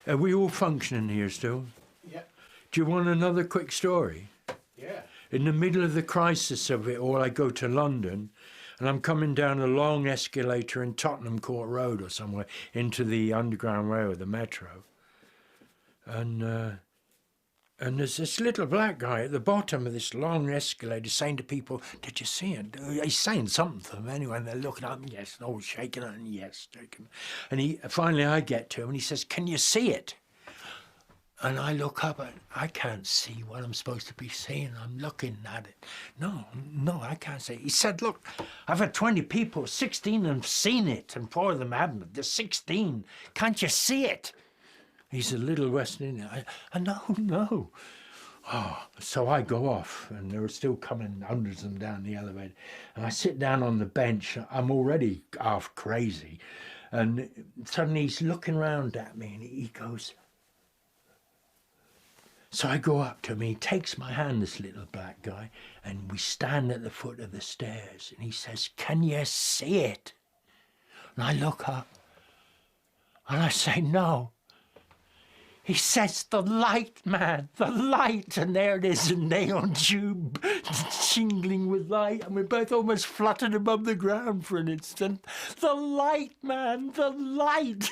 Are we all functioning here still? Yeah. Do you want another quick story? Yeah. In the middle of the crisis of it all, I go to London and I'm coming down a long escalator in Tottenham Court Road or somewhere into the Underground Rail, the metro. And there's this little black guy at the bottom of this long escalator saying to people, "Did you see it?" He's saying something to them anyway, and they're looking up, and yes, all shaking it, and yes, shaking. And finally I get to him, and he says, "Can you see it?" And I look up, and I can't see what I'm supposed to be seeing. I'm looking at it. No, I can't see it. He said, "Look, I've had 20 people, 16 of them have seen it, and 4 of them haven't. There's 16. Can't you see it?" He's a little West Indian. No. Oh, so I go off, and there are still coming hundreds of them down the elevator. And I sit down on the bench. I'm already half crazy. And suddenly he's looking round at me, and he goes... So I go up to him, he takes my hand, this little black guy, and we stand at the foot of the stairs. And he says, "Can you see it?" And I look up, and I say, "No." He says, "The light, man, the light." And there it is, a neon tube shingling with light. And we both almost fluttered above the ground for an instant. "The light, man, the light."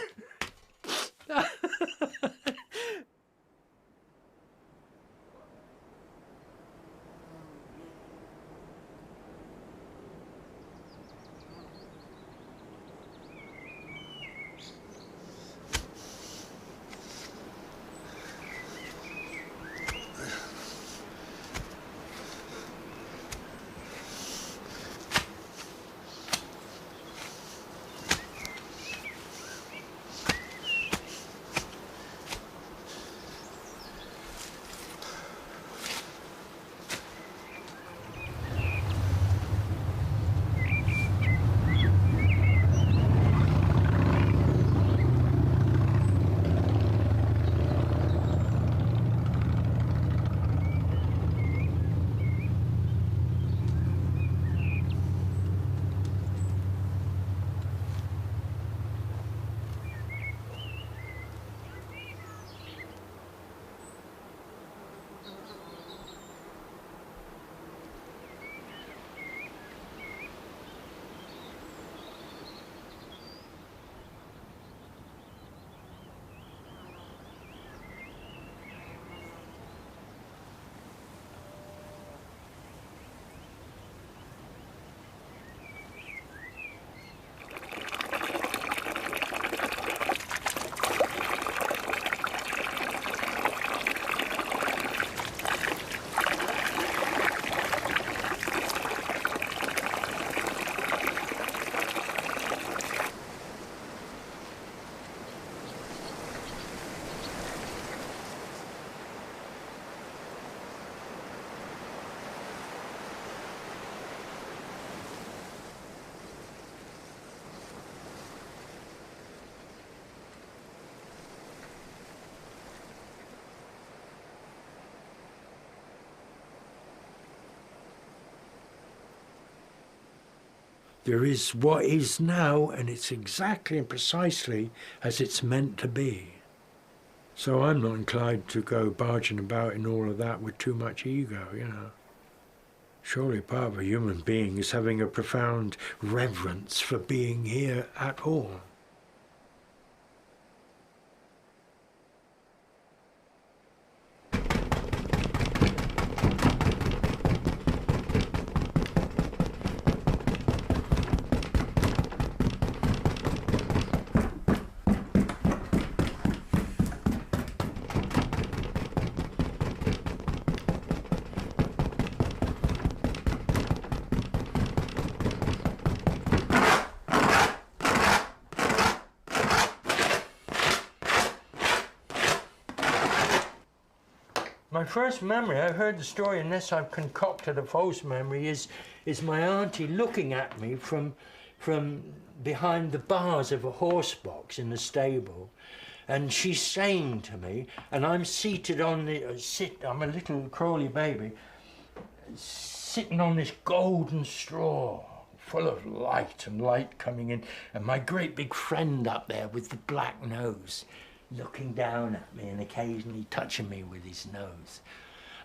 There is what is now, and it's exactly and precisely as it's meant to be. So I'm not inclined to go barging about in all of that with too much ego, you know. Surely part of a human being is having a profound reverence for being here at all. My first memory, I heard the story, unless I've concocted a false memory, is my auntie looking at me from behind the bars of a horse box in the stable, and she's saying to me, and I'm seated on the, I'm a little crawly baby, sitting on this golden straw, full of light and light coming in, and my great big friend up there with the black nose. looking down at me and occasionally touching me with his nose.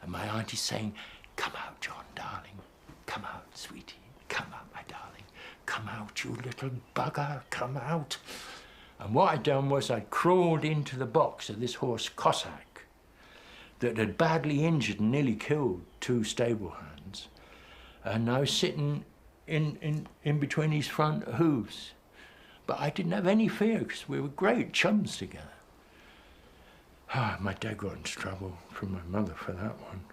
And my auntie saying, "Come out, John, darling. Come out, sweetie. Come out, my darling. Come out, you little bugger. Come out." And what I'd done was I'd crawled into the box of this horse Cossack that had badly injured and nearly killed 2 stable hands. And I was sitting in between his front hooves. But I didn't have any fear because we were great chums together. My dad got into trouble from my mother for that one,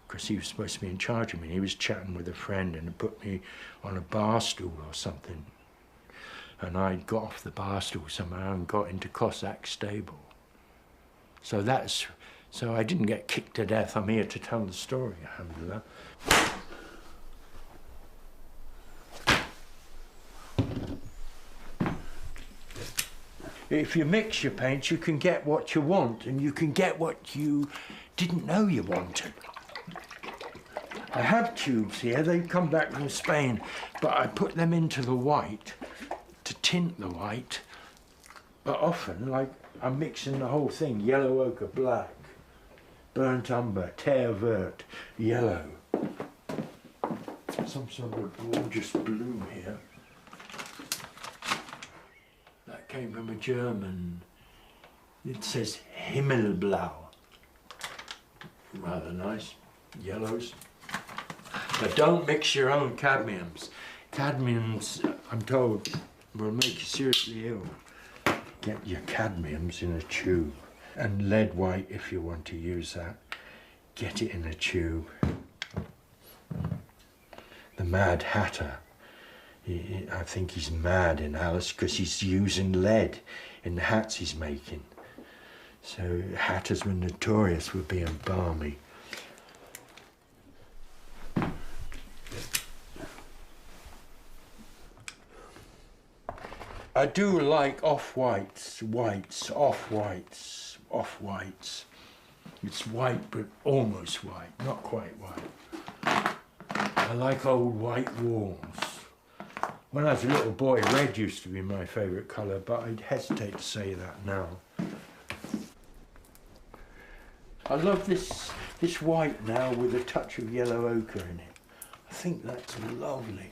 because he was supposed to be in charge of me. He was chatting with a friend and put me on a bar stool or something. And I got off the bar stool somehow and got into Cossack's stable. So I didn't get kicked to death. I'm here to tell the story, alhamdulillah. If you mix your paints, you can get what you want, and you can get what you didn't know you wanted. I have tubes here, they come back from Spain, but I put them into the white to tint the white. But often, like, I'm mixing the whole thing, yellow ochre, black, burnt umber, terre verte, yellow. Some sort of gorgeous blue here. That came from a German. It says Himmelblau. Rather nice. Yellows. But don't mix your own cadmiums. Cadmiums, I'm told, will make you seriously ill. Get your cadmiums in a tube. And lead white, if you want to use that, get it in a tube. The Mad Hatter. I think he's mad in Alice because he's using lead in the hats he's making. So hatters were notorious for being balmy. I do like off-whites, whites, off-whites, off-whites. It's white but almost white, not quite white. I like old white walls. When I was a little boy, red used to be my favourite colour, but I'd hesitate to say that now. I love this white now with a touch of yellow ochre in it. I think that's lovely.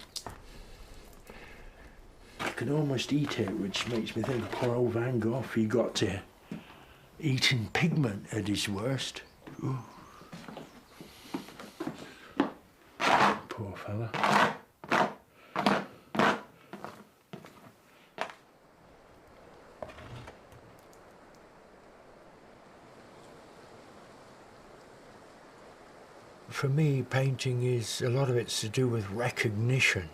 I can almost eat it, which makes me think poor old Van Gogh, he got to eating pigment at his worst. Ooh. Poor fella. For me, painting is, a lot of it's to do with recognition,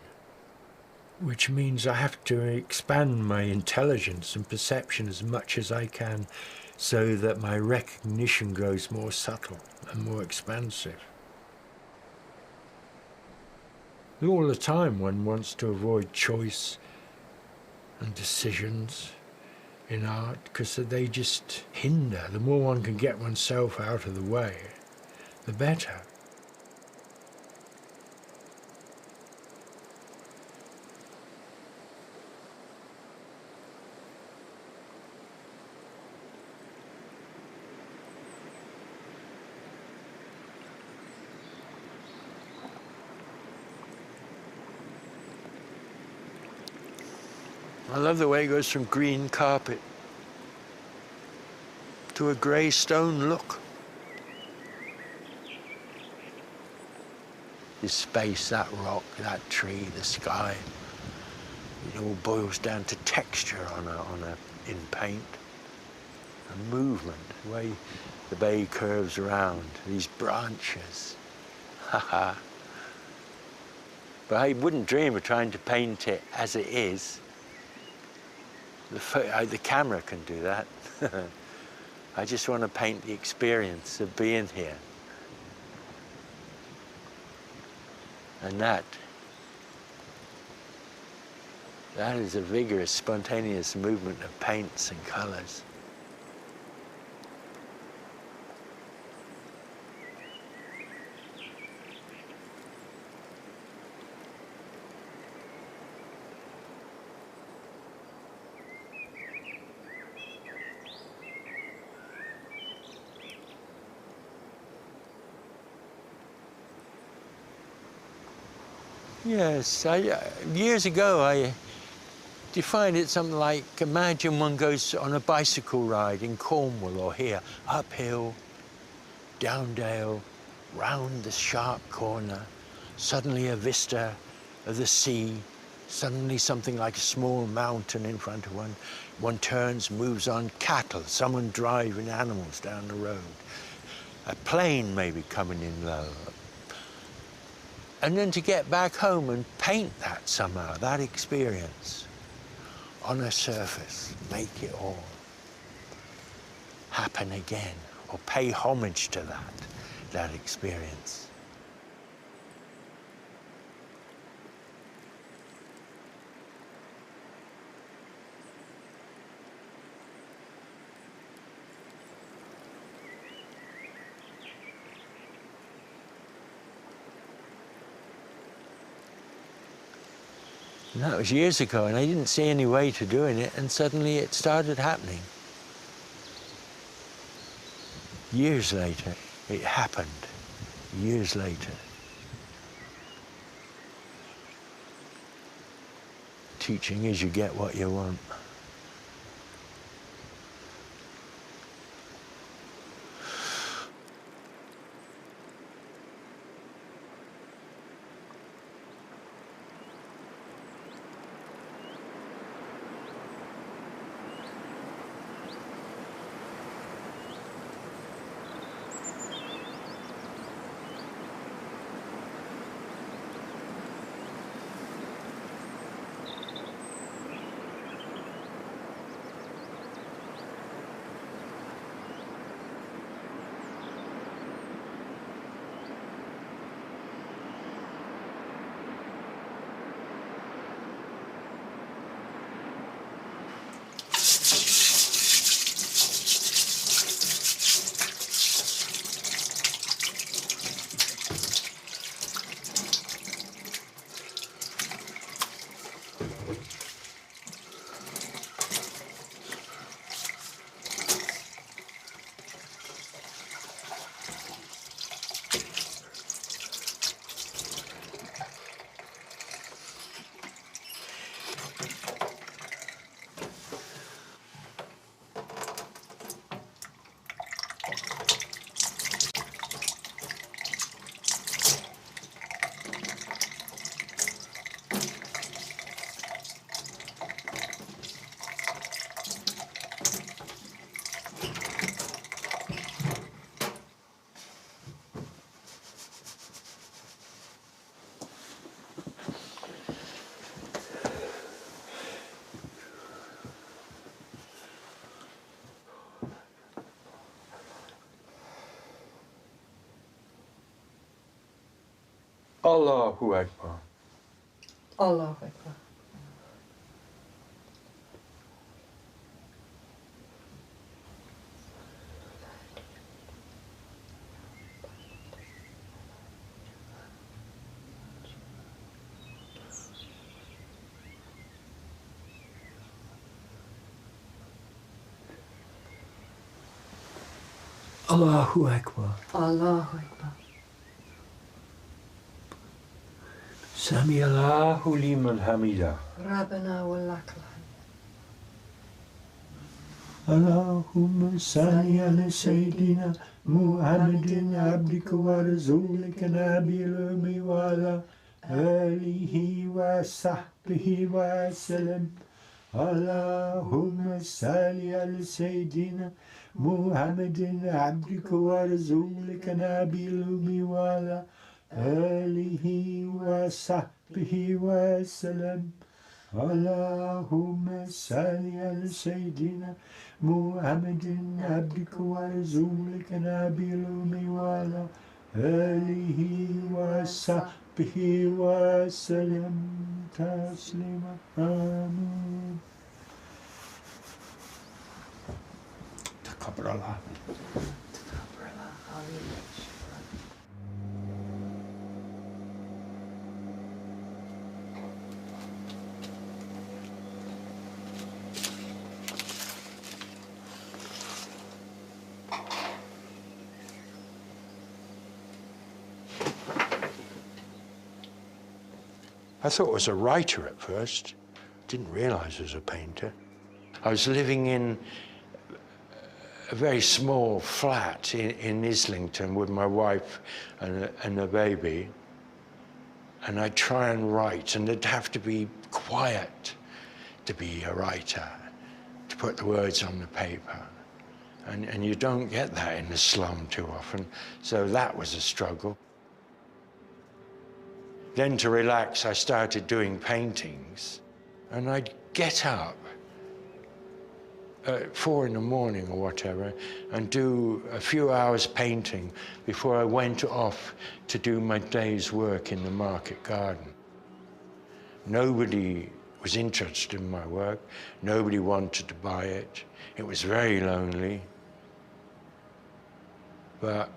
which means I have to expand my intelligence and perception as much as I can so that my recognition grows more subtle and more expansive. All the time one wants to avoid choice and decisions in art because they just hinder. The more one can get oneself out of the way, the better. I love the way it goes from green carpet to a grey stone look. This space, that rock, that tree, the sky, it all boils down to texture in paint. And movement, the way the bay curves around, these branches. Haha. But I wouldn't dream of trying to paint it as it is. The camera can do that. I just want to paint the experience of being here. And that is a vigorous, spontaneous movement of paints and colors. Yes, years ago I defined it something like, imagine one goes on a bicycle ride in Cornwall or here, uphill, down dale, round the sharp corner, suddenly a vista of the sea, suddenly something like a small mountain in front of one. One turns, moves on, cattle, someone driving animals down the road. A plane maybe coming in low. And then to get back home and paint that somehow, that experience, on a surface, make it all happen again, or pay homage to that experience. And that was years ago, and I didn't see any way to doing it, and suddenly it started happening. Years later, it happened. Years later. Teaching is you get what you want. Allahu Akbar. Allahu Akbar. Allahu Akbar. Allahu Akbar. Sami Allahu liman hamida. Rabbana wa lakal Allahumma salli ala Sayyidina Muhammadin abdika wa rasulika nabil ummi wa ala alihi wa sahbihi wa sallam. Allahumma salli ala Sayyidina Muhammadin abdika wa rasulika nabil ummi wa ala alihi wa sahbihi wa sallam. Allahumma salli ala Sayyidina Muhammadin abdika wa rasulika nabil ummi wa ala alihi wa sahbihi wa sallam taslima. Amin. Takabbalallah. I thought I was a writer at first. Didn't realise I was a painter. I was living in a very small flat in Islington with my wife and a baby. And I'd try and write, and it'd have to be quiet to be a writer, to put the words on the paper. And you don't get that in the slum too often, so that was a struggle. Then to relax, I started doing paintings, and I'd get up at 4 in the morning or whatever and do a few hours painting before I went off to do my day's work in the market garden. Nobody was interested in my work. Nobody wanted to buy it. It was very lonely. But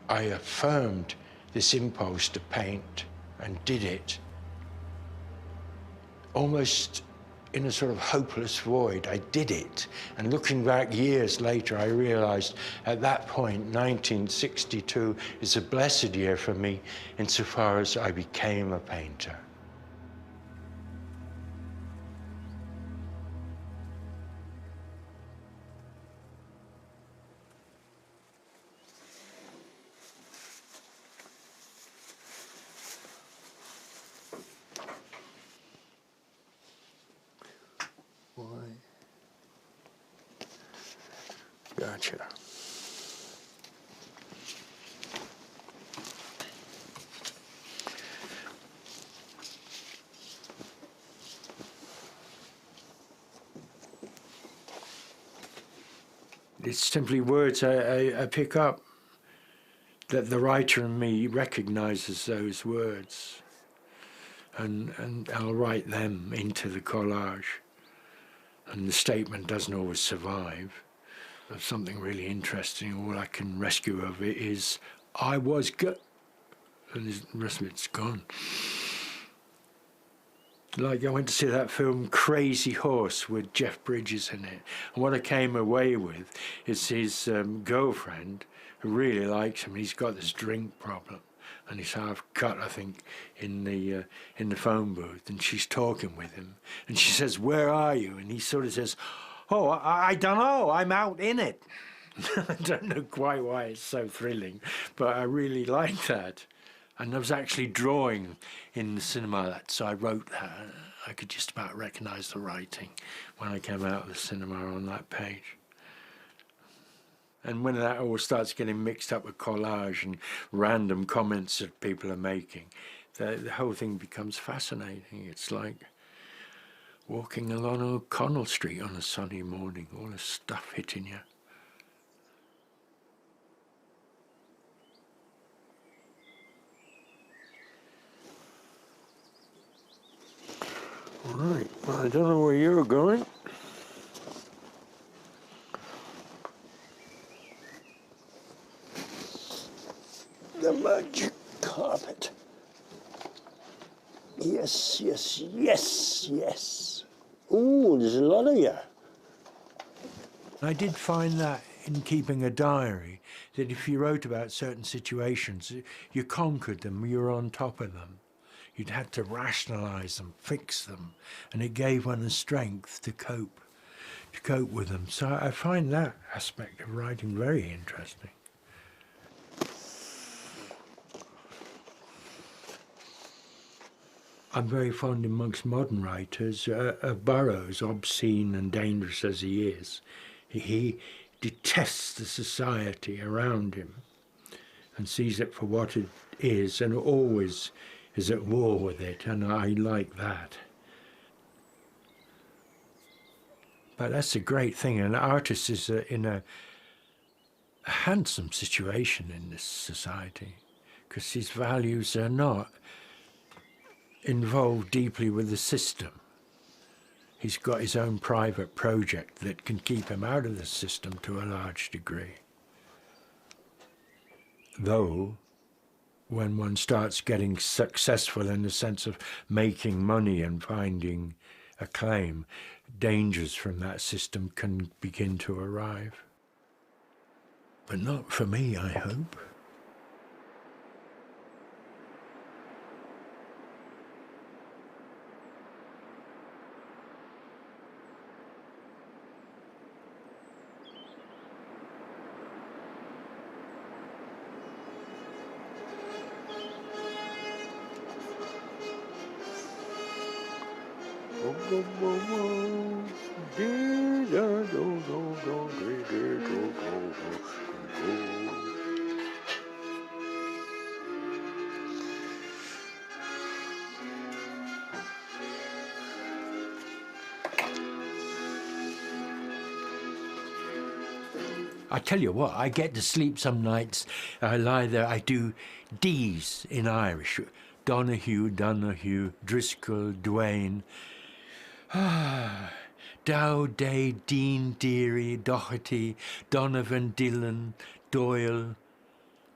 I affirmed this impulse to paint and did it almost in a sort of hopeless void. I did it. And looking back years later, I realized at that point, 1962 is a blessed year for me insofar as I became a painter. Gotcha. It's simply words I pick up, that the writer in me recognizes those words, and I'll write them into the collage, and the statement doesn't always survive. There's something really interesting. All I can rescue of it is, I was good, and the rest of it's gone. Like I went to see that film Crazy Horse with Jeff Bridges in it, and what I came away with is his girlfriend, who really likes him. He's got this drink problem, and he's half cut, I think, in the phone booth, and she's talking with him, and she says, "Where are you?" And he sort of says, "Oh, I don't know, I'm out in it." I don't know quite why it's so thrilling, but I really like that. And I was actually drawing in the cinema, so I wrote that. I could just about recognise the writing when I came out of the cinema on that page. And when that all starts getting mixed up with collage and random comments that people are making, the whole thing becomes fascinating. It's like walking along O'Connell Street on a sunny morning, all the stuff hitting you. All right, well, I don't know where you're going. The magic carpet. Yes, yes, yes, yes. Ooh, there's a lot of you. I did find that in keeping a diary, that if you wrote about certain situations, you conquered them, you were on top of them. You'd had to rationalise them, fix them, and it gave one the strength to cope with them. So I find that aspect of writing very interesting. I'm very fond amongst modern writers of Burroughs, obscene and dangerous as he is. He detests the society around him and sees it for what it is and always is at war with it, and I like that. But that's a great thing. An artist is in a handsome situation in this society because his values are not involved deeply with the system. He's got his own private project that can keep him out of the system to a large degree. Though, when one starts getting successful in the sense of making money and finding acclaim, dangers from that system can begin to arrive. But not for me, I hope. I tell you what, I get to sleep some nights. I lie there, I do D's in Irish. Donahue, Donahue, Driscoll, Duane. Dow, Day, Dean, Deary, Doherty, Donovan, Dillon, Doyle,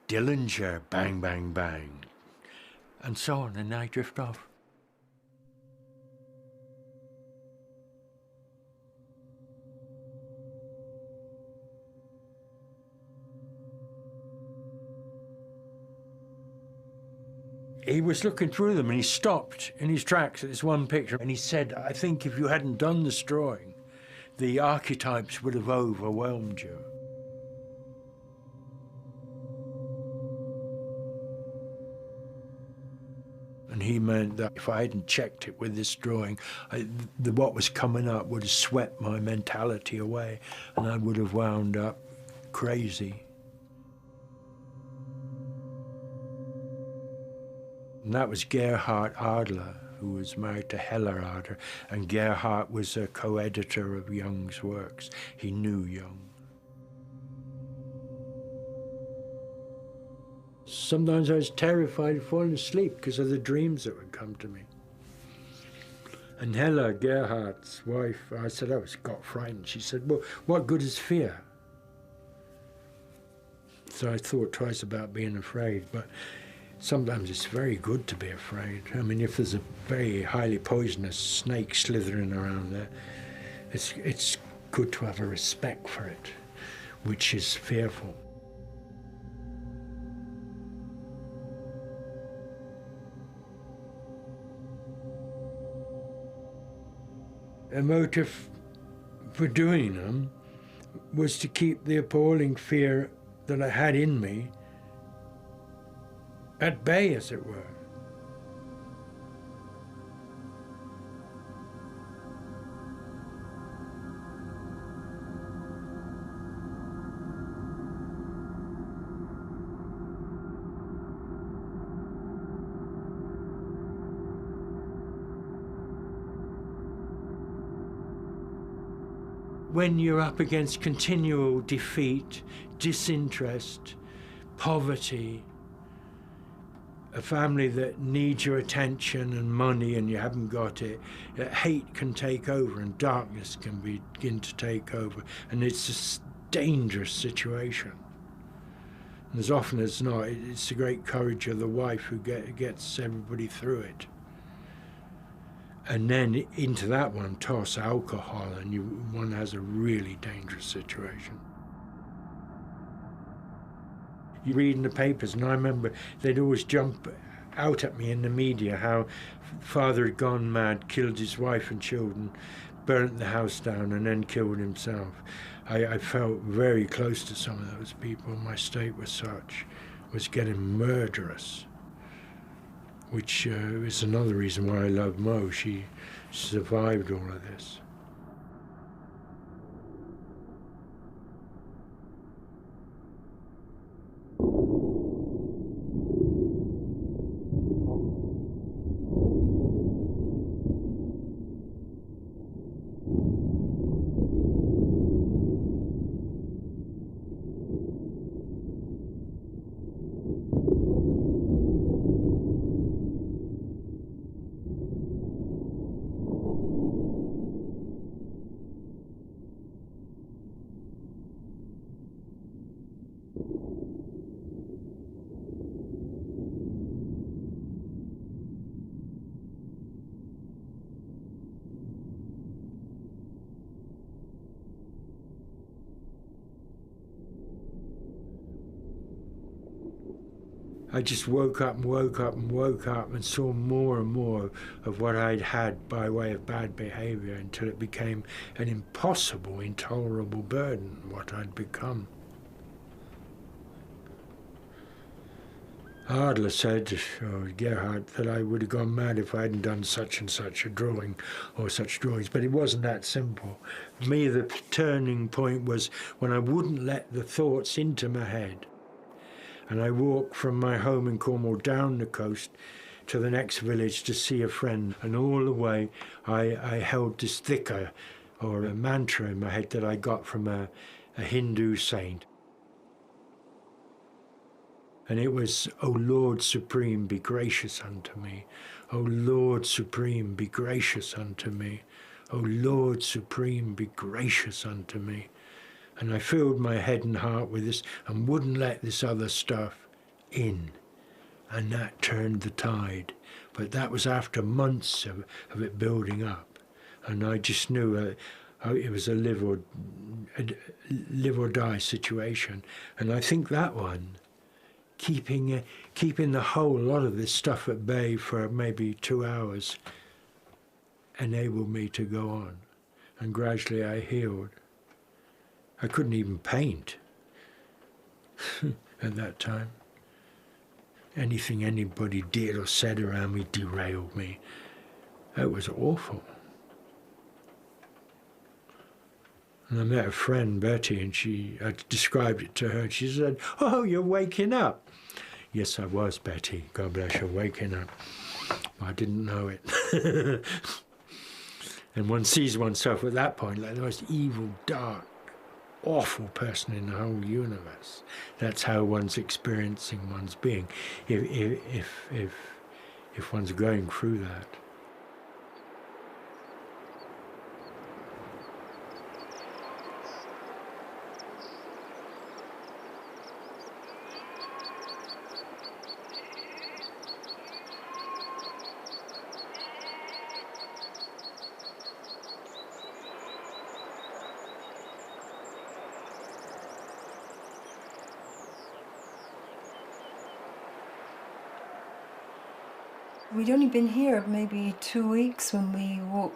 Dillinger, bang, bang, bang. And so on, and I drift off. He was looking through them and he stopped in his tracks at this one picture and he said, I think if you hadn't done this drawing, the archetypes would have overwhelmed you. And he meant that if I hadn't checked it with this drawing, what was coming up would have swept my mentality away and I would have wound up crazy. And that was Gerhard Adler, who was married to Hella Adler, and Gerhard was a co-editor of Jung's works. He knew Jung. Sometimes I was terrified of falling asleep because of the dreams that would come to me. And Hella, Gerhard's wife, I said, I got frightened. She said, well, what good is fear? So I thought twice about being afraid, but sometimes it's very good to be afraid. I mean, if there's a very highly poisonous snake slithering around there, it's good to have a respect for it, which is fearful. A motive for doing them was to keep the appalling fear that I had in me at bay, as it were. When you're up against continual defeat, disinterest, poverty, a family that needs your attention and money and you haven't got it, hate can take over and darkness can begin to take over, and it's a dangerous situation. And as often as not, it's the great courage of the wife who gets everybody through it. And then into that one toss alcohol and one has a really dangerous situation. You read in the papers, and I remember they'd always jump out at me in the media how father had gone mad, killed his wife and children, burnt the house down and then killed himself. I felt very close to some of those people. My state was getting murderous, which is another reason why I love Mo. She survived all of this. I just woke up and woke up and woke up and saw more and more of what I'd had by way of bad behavior until it became an impossible, intolerable burden, what I'd become. Adler said, or Gerhard, that I would have gone mad if I hadn't done such and such a drawing or such drawings, but it wasn't that simple. For me, the turning point was when I wouldn't let the thoughts into my head. And I walked from my home in Cornwall down the coast to the next village to see a friend. And all the way I held this dhikr, or a mantra in my head that I got from a Hindu saint. And it was, "O Lord Supreme, be gracious unto me. O Lord Supreme, be gracious unto me. O Lord Supreme, be gracious unto me." And I filled my head and heart with this and wouldn't let this other stuff in. And that turned the tide. But that was after months of it building up. And I just knew it was a live or die situation. And I think that one, keeping the whole lot of this stuff at bay for maybe 2 hours, enabled me to go on. And gradually I healed. I couldn't even paint at that time. Anything anybody did or said around me derailed me. It was awful. And I met a friend, Betty, and I described it to her, and she said, "Oh, you're waking up." Yes, I was, Betty. God bless you, waking up. I didn't know it. And one sees oneself at that point like the most evil, dark, awful person in the whole universe. That's how one's experiencing one's being, if one's going through that. We'd only been here maybe 2 weeks when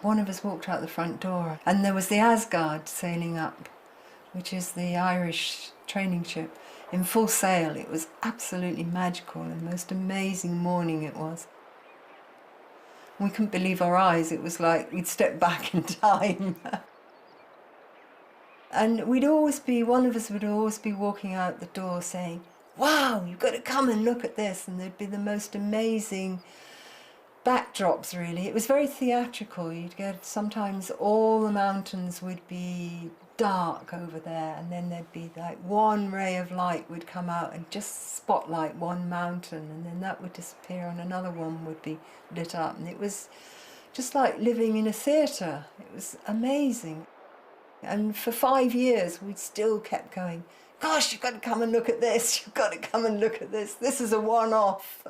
one of us walked out the front door, and there was the Asgard sailing up, which is the Irish training ship, in full sail. It was absolutely magical, and the most amazing morning it was. We couldn't believe our eyes. It was like we'd stepped back in time. And one of us would always be walking out the door saying, "Wow, you've got to come and look at this." And there'd be the most amazing backdrops, really. It was very theatrical. You'd get, sometimes all the mountains would be dark over there, and then there'd be like one ray of light would come out and just spotlight one mountain, and then that would disappear and another one would be lit up. And it was just like living in a theatre. It was amazing. And for 5 years we still kept going, "Gosh, you've got to come and look at this, you've got to come and look at this, this is a one-off."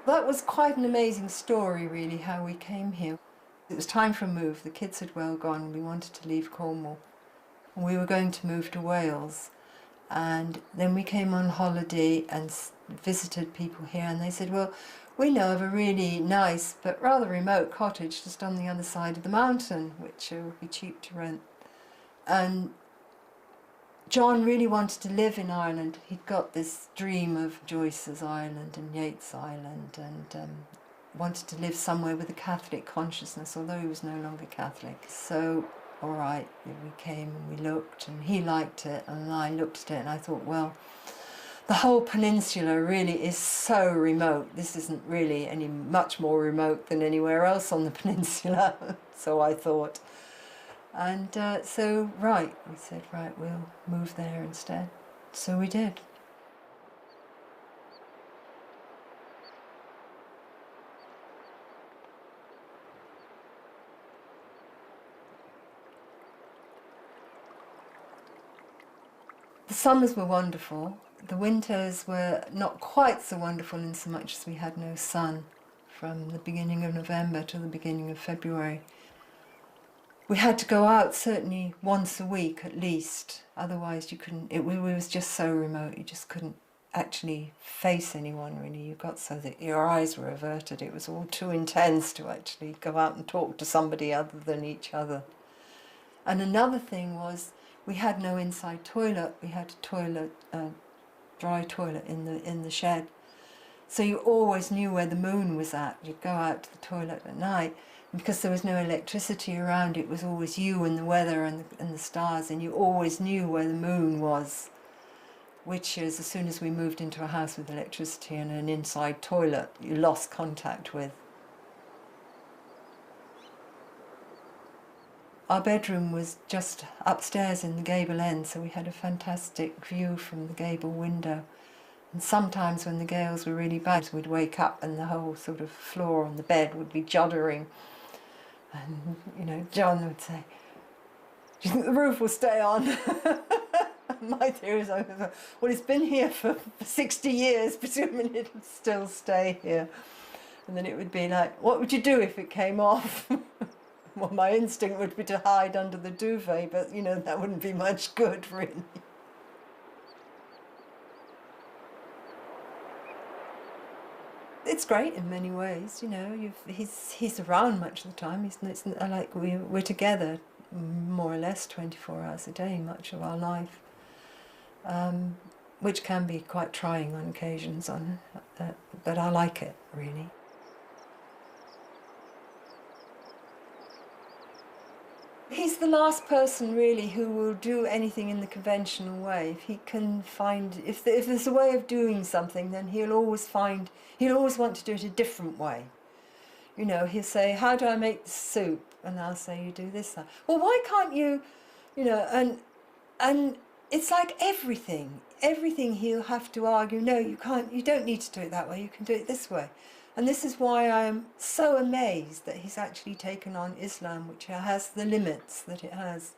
That was quite an amazing story, really, how we came here. It was time for a move. The kids had well gone. We wanted to leave Cornwall. We were going to move to Wales. And then we came on holiday and visited people here, and they said, "Well, we know of a really nice but rather remote cottage just on the other side of the mountain, which would be cheap to rent." And John really wanted to live in Ireland. He'd got this dream of Joyce's Ireland and Yeats' Ireland, and wanted to live somewhere with a Catholic consciousness, although he was no longer Catholic. So, all right, we came and we looked, and he liked it, and I looked at it and I thought, well, the whole peninsula really is so remote. This isn't really any much more remote than anywhere else on the peninsula. So I thought. And so, we said, right, we'll move there instead. So we did. The summers were wonderful. The winters were not quite so wonderful in so much as we had no sun from the beginning of November to the beginning of February. We had to go out certainly once a week at least, otherwise you couldn't, it was just so remote, you just couldn't actually face anyone really. You got so that your eyes were averted, it was all too intense to actually go out and talk to somebody other than each other. And another thing was, we had no inside toilet. We had a toilet, dry toilet in the shed. So you always knew where the moon was at. You'd go out to the toilet at night, and because there was no electricity around, it was always you and the weather and the stars, and you always knew where the moon was. Which is, as soon as we moved into a house with electricity and an inside toilet, you lost contact with. Our bedroom was just upstairs in the gable end, so we had a fantastic view from the gable window. And sometimes when the gales were really bad, we'd wake up and the whole sort of floor on the bed would be juddering. And, you know, John would say, "Do you think the roof will stay on?" My theory is, well, it's been here for 60 years, presuming it'll still stay here. And then it would be like, what would you do if it came off? Well, my instinct would be to hide under the duvet, but, you know, that wouldn't be much good, really. It's great in many ways, you know. He's around much of the time. It's like we're together more or less 24 hours a day, much of our life. Which can be quite trying on occasions, but I like it, really. He's the last person, really, who will do anything in the conventional way. If he can find, if there's a way of doing something, then he'll always want to do it a different way. You know, he'll say, "How do I make the soup?" And I'll say, "You do this." Well, why can't you, you know, and it's like everything he'll have to argue, "No, you can't, you don't need to do it that way, you can do it this way." And this is why I am so amazed that he's actually taken on Islam, which has the limits that it has.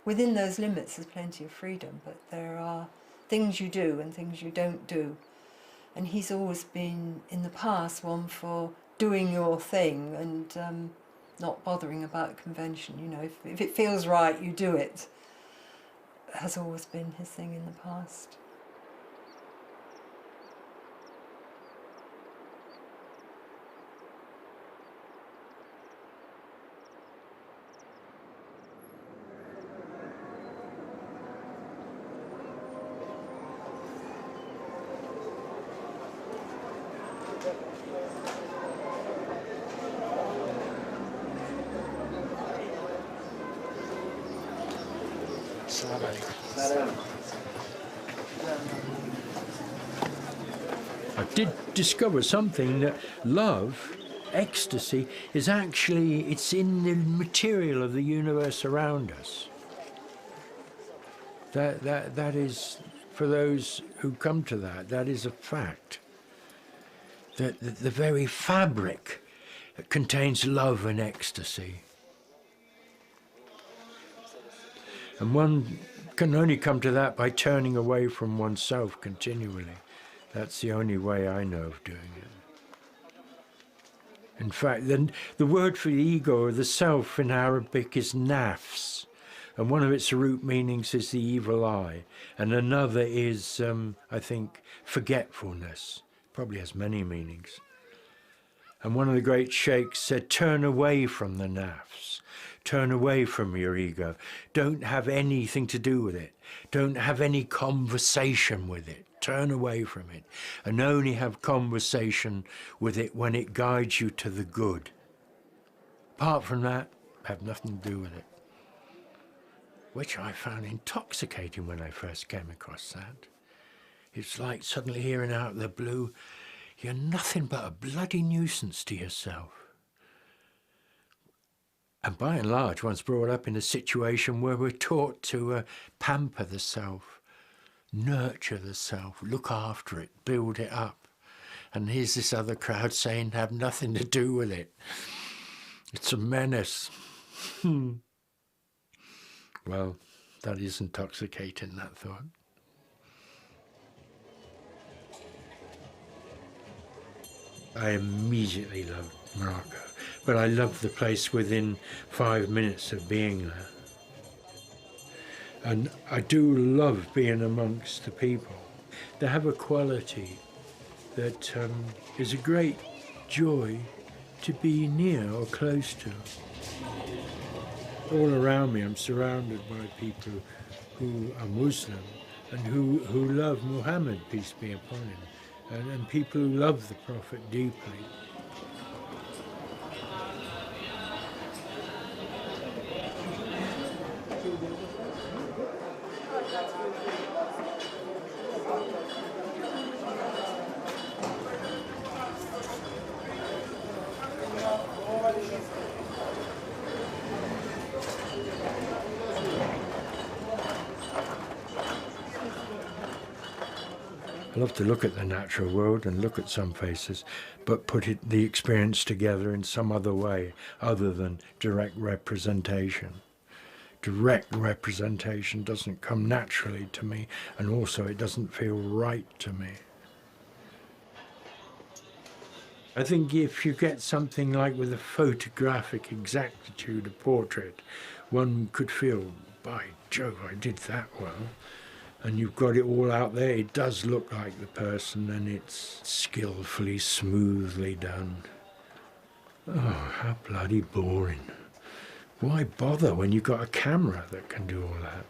Within those limits there's plenty of freedom, but there are things you do and things you don't do. And he's always been, in the past, one for doing your thing and not bothering about convention. You know, if it feels right, you do it. Has always been his thing in the past. I did discover something, that love, ecstasy, is actually, it's in the material of the universe around us. That is, for those who come to that is a fact. That the very fabric contains love and ecstasy. And one can only come to that by turning away from oneself continually. That's the only way I know of doing it. In fact, the word for the ego or the self in Arabic is nafs, and one of its root meanings is the evil eye, and another is, I think, forgetfulness. Probably has many meanings. And one of the great sheikhs said, turn away from the nafs. Turn away from your ego. Don't have anything to do with it. Don't have any conversation with it. Turn away from it. And only have conversation with it when it guides you to the good. Apart from that, have nothing to do with it. Which I found intoxicating when I first came across that. It's like suddenly hearing out of the blue, you're nothing but a bloody nuisance to yourself. And by and large, one's brought up in a situation where we're taught to pamper the self, nurture the self, look after it, build it up. And here's this other crowd saying, have nothing to do with it. It's a menace. Well, that is intoxicating, that thought. I immediately loved Morocco, but I loved the place within 5 minutes of being there. And I do love being amongst the people. They have a quality that is a great joy to be near or close to. All around me, I'm surrounded by people who are Muslim and who love Muhammad, peace be upon him, and people who love the Prophet deeply. I love to look at the natural world and look at some faces, but put the experience together in some other way other than direct representation. Direct representation doesn't come naturally to me, and also it doesn't feel right to me. I think if you get something like with a photographic exactitude, a portrait, one could feel, by Jove, I did that well. And you've got it all out there. It does look like the person, and it's skillfully, smoothly done. Oh, how bloody boring. Why bother when you've got a camera that can do all that?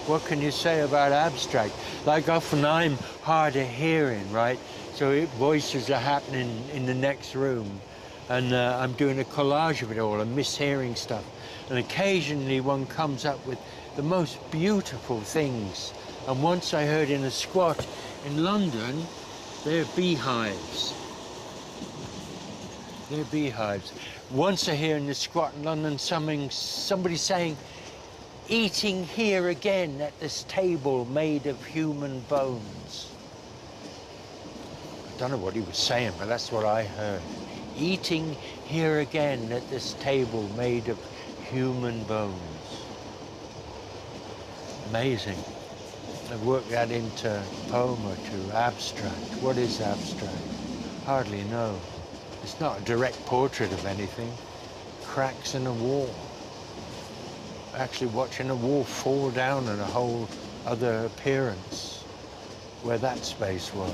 What can you say about abstract? Like often I'm hard of hearing, right? So voices are happening in the next room, and I'm doing a collage of it all and mishearing stuff. And occasionally one comes up with the most beautiful things. And once I heard in a squat in London, they're beehives. They're beehives. Once I hear in the squat in London somebody saying, eating here again at this table made of human bones. I don't know what he was saying, but that's what I heard. Eating here again at this table made of human bones. Amazing. I worked that into poem or two. Abstract. What is abstract? Hardly know. It's not a direct portrait of anything. Cracks in a wall. Actually watching a wall fall down and a whole other appearance where that space was.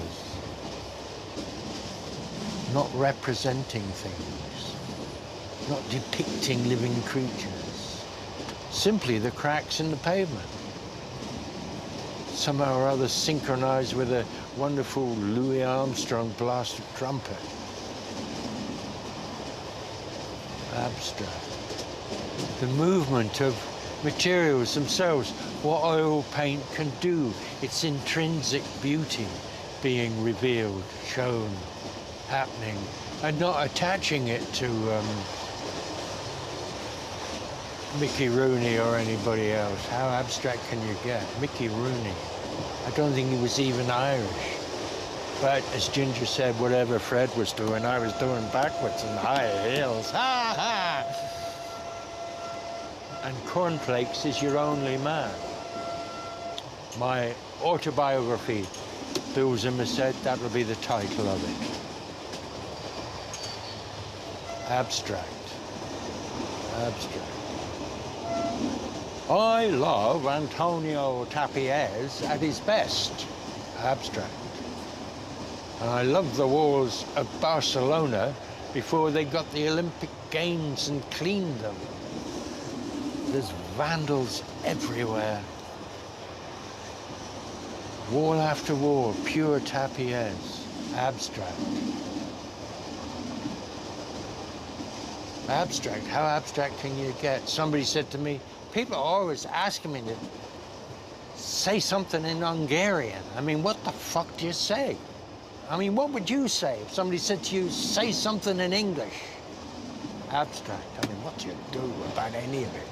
Not representing things, not depicting living creatures, simply the cracks in the pavement. Somehow or other synchronized with a wonderful Louis Armstrong blasted trumpet. Abstract. The movement of materials themselves, what oil paint can do, its intrinsic beauty being revealed, shown, happening, and not attaching it to Mickey Rooney or anybody else. How abstract can you get? Mickey Rooney. I don't think he was even Irish. But as Ginger said, whatever Fred was doing, I was doing backwards in high heels. Ha ha! And cornflakes is your only man. My autobiography, Bill Zimmer said, that'll be the title of it. Abstract. Abstract. I love Antonio Tapies at his best. Abstract. And I love the walls of Barcelona before they got the Olympic Games and cleaned them. There's vandals everywhere. Wall after wall, pure tapies, abstract. Abstract, how abstract can you get? Somebody said to me, people are always asking me to say something in Hungarian. I mean, what the fuck do you say? I mean, what would you say if somebody said to you, say something in English? Abstract, I mean, what do you do about any of it?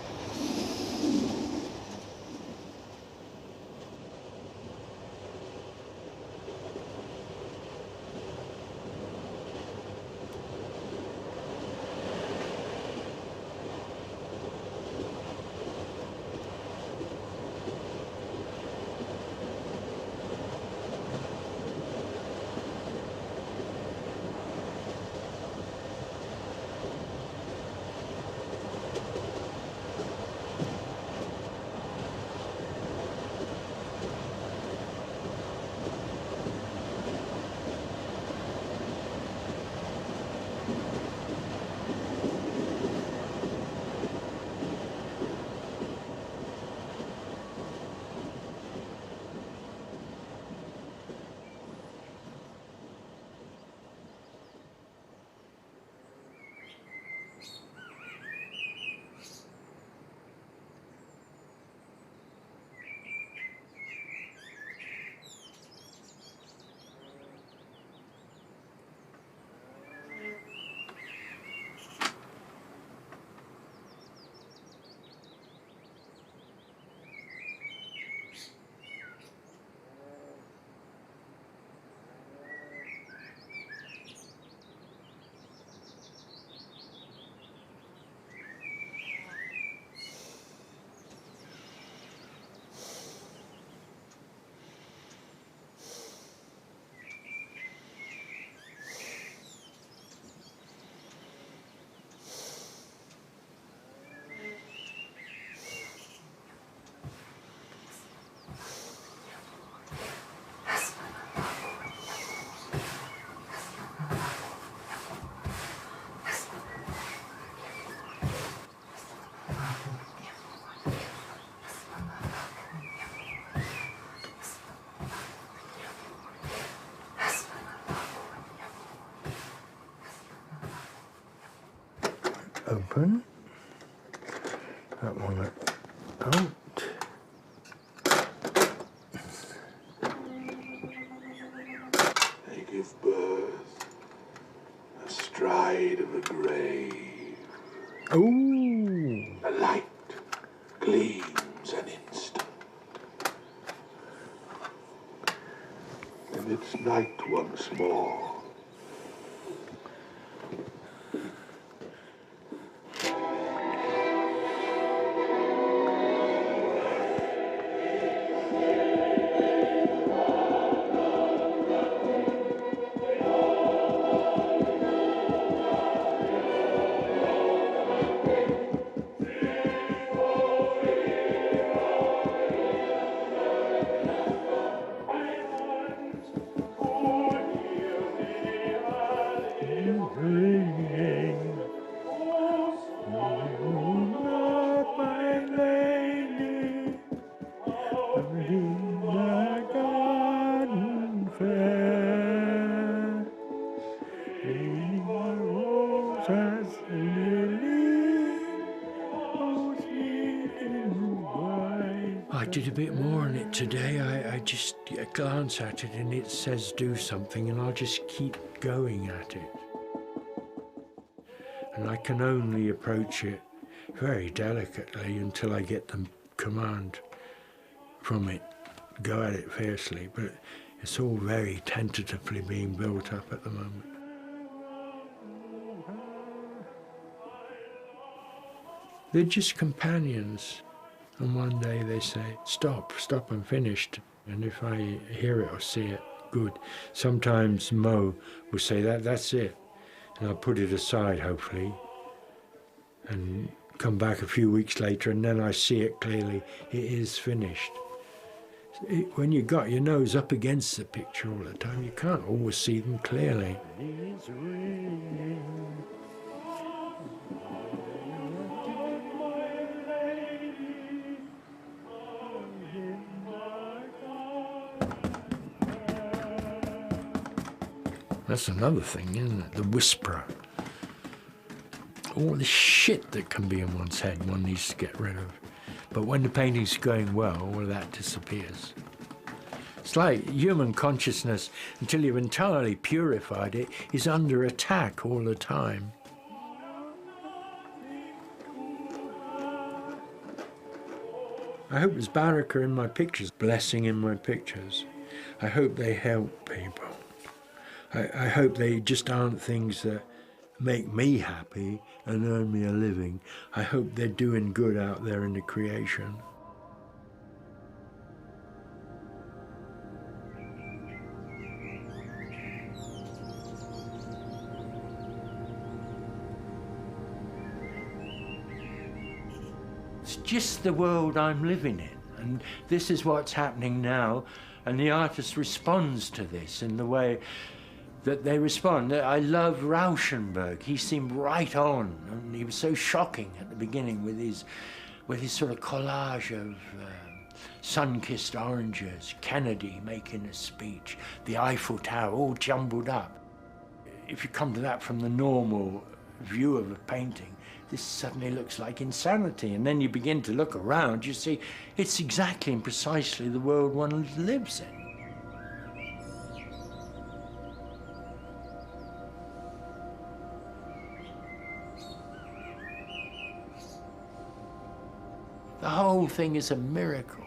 open. That one out. They give birth astride of a grave. Ooh. A light gleams an instant, and it's night once more. I did a bit more on it today. I just glance at it and it says do something, and I'll just keep going at it. And I can only approach it very delicately until I get the command from it. Go at it fiercely, but it's all very tentatively being built up at the moment. They're just companions. And one day they say, stop, I'm finished. And if I hear it or see it, good. Sometimes Mo will say, that's it. And I'll put it aside, hopefully, and come back a few weeks later, and then I see it clearly. It is finished. When you've got your nose up against the picture all the time, you can't always see them clearly. That's another thing, isn't it? The whisperer. All the shit that can be in one's head one needs to get rid of. But when the painting's going well, all of that disappears. It's like human consciousness, until you've entirely purified it, is under attack all the time. I hope there's baraka in my pictures, blessing in my pictures. I hope they help people. I hope they just aren't things that make me happy and earn me a living. I hope they're doing good out there in the creation. It's just the world I'm living in, and this is what's happening now, and the artist responds to this in the way that they respond. I love Rauschenberg. He seemed right on, and he was so shocking at the beginning with his sort of collage of sun-kissed oranges, Kennedy making a speech, the Eiffel Tower, all jumbled up. If you come to that from the normal view of a painting, this suddenly looks like insanity. And then you begin to look around, you see it's exactly and precisely the world one lives in. The whole thing is a miracle.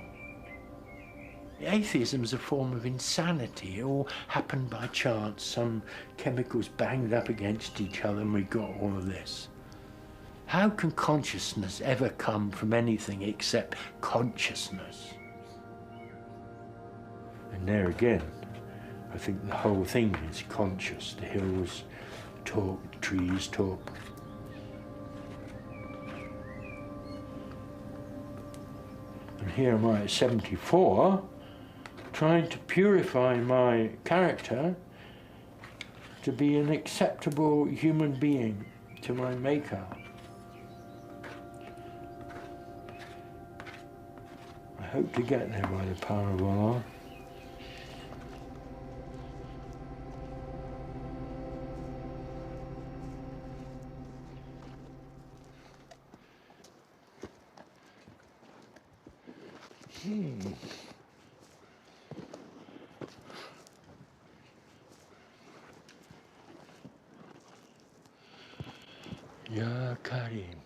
Atheism is a form of insanity. It all happened by chance. Some chemicals banged up against each other and we got all of this. How can consciousness ever come from anything except consciousness? And there again, I think the whole thing is conscious. The hills talk, the trees talk. And here am I at 74, trying to purify my character to be an acceptable human being to my maker. I hope to get there by the power of Allah. Ya Karim.